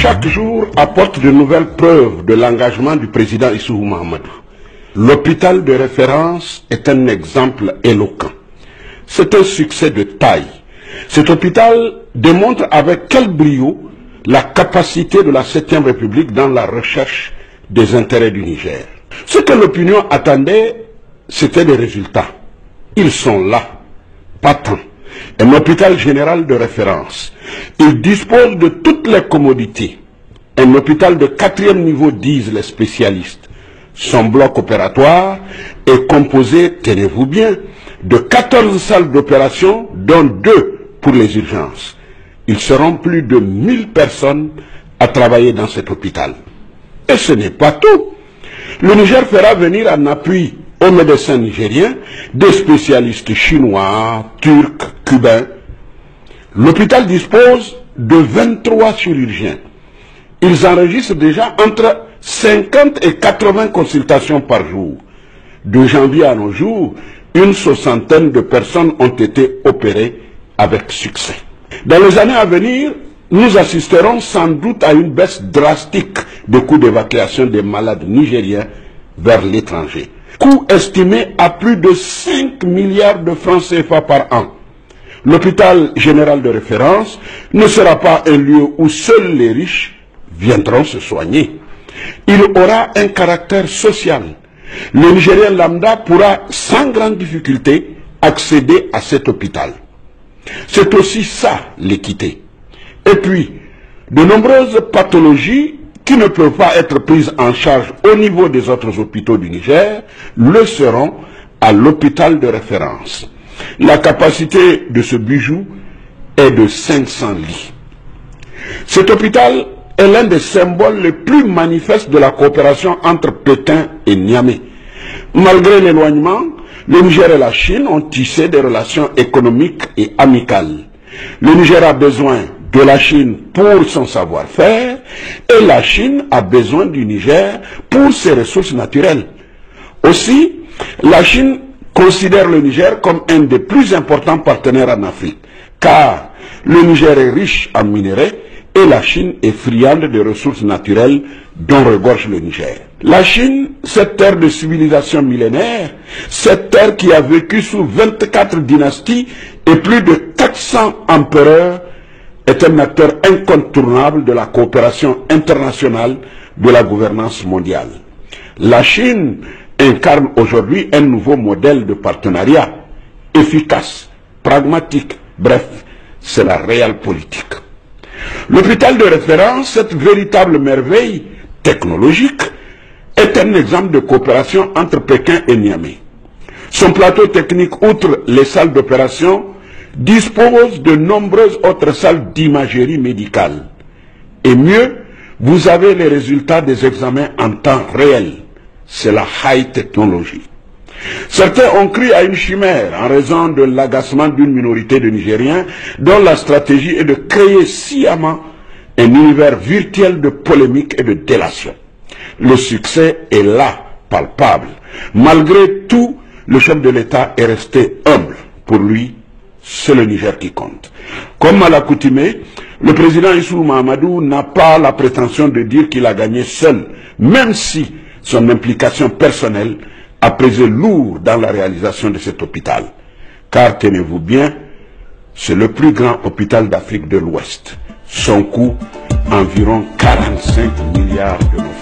Chaque jour apporte de nouvelles preuves de l'engagement du président Issoufou Mahamadou. L'hôpital de référence est un exemple éloquent. C'est un succès de taille. Cet hôpital démontre avec quel brio la capacité de la 7e République dans la recherche des intérêts du Niger. Ce que l'opinion attendait, c'était des résultats. Ils sont là, patents. Un hôpital général de référence. Il dispose de toutes les commodités. Un hôpital de 4e niveau, disent les spécialistes. Son bloc opératoire est composé, tenez-vous bien, de 14 salles d'opération, dont 2 pour les urgences. Ils seront plus de 1000 personnes à travailler dans cet hôpital. Et ce n'est pas tout. Le Niger fera venir en appui aux médecins nigériens des spécialistes chinois, turcs, cubains. L'hôpital dispose de 23 chirurgiens. Ils enregistrent déjà entre 50 et 80 consultations par jour. De janvier à nos jours, une soixantaine de personnes ont été opérées avec succès. Dans les années à venir, nous assisterons sans doute à une baisse drastique des coûts d'évacuation des malades nigériens vers l'étranger. Coût estimé à plus de 5 milliards de francs CFA par an. L'hôpital général de référence ne sera pas un lieu où seuls les riches viendront se soigner. Il aura un caractère social. Le Nigérien lambda pourra sans grande difficulté accéder à cet hôpital. C'est aussi ça l'équité. Et puis, de nombreuses pathologies qui ne peuvent pas être prises en charge au niveau des autres hôpitaux du Niger le seront à l'hôpital de référence. La capacité de ce bijou est de 500 lits. Cet hôpital est l'un des symboles les plus manifestes de la coopération entre Pékin et Niamey. Malgré l'éloignement, le Niger et la Chine ont tissé des relations économiques et amicales. Le Niger a besoin de la Chine pour son savoir-faire et la Chine a besoin du Niger pour ses ressources naturelles. Aussi, la Chine considère le Niger comme un des plus importants partenaires en Afrique, car le Niger est riche en minerais et la Chine est friande de ressources naturelles dont regorge le Niger. La Chine, cette terre de civilisation millénaire, cette terre qui a vécu sous 24 dynasties et plus de 400 empereurs, est un acteur incontournable de la coopération internationale de la gouvernance mondiale. La Chine incarne aujourd'hui un nouveau modèle de partenariat efficace, pragmatique, bref, c'est la réelle politique. L'hôpital de référence, cette véritable merveille technologique, est un exemple de coopération entre Pékin et Niamey. Son plateau technique, outre les salles d'opération, dispose de nombreuses autres salles d'imagerie médicale. Et mieux, vous avez les résultats des examens en temps réel. C'est la high technology. Certains ont cru à une chimère en raison de l'agacement d'une minorité de Nigériens dont la stratégie est de créer sciemment un univers virtuel de polémique et de délation. Le succès est là, palpable. Malgré tout, le chef de l'État est resté humble. Pour lui, c'est le Niger qui compte. Comme à l'accoutumée, le président Issoufou Mahamadou n'a pas la prétention de dire qu'il a gagné seul, même si son implication personnelle a pesé lourd dans la réalisation de cet hôpital. Car tenez-vous bien, c'est le plus grand hôpital d'Afrique de l'Ouest. Son coût, environ 45 milliards de francs.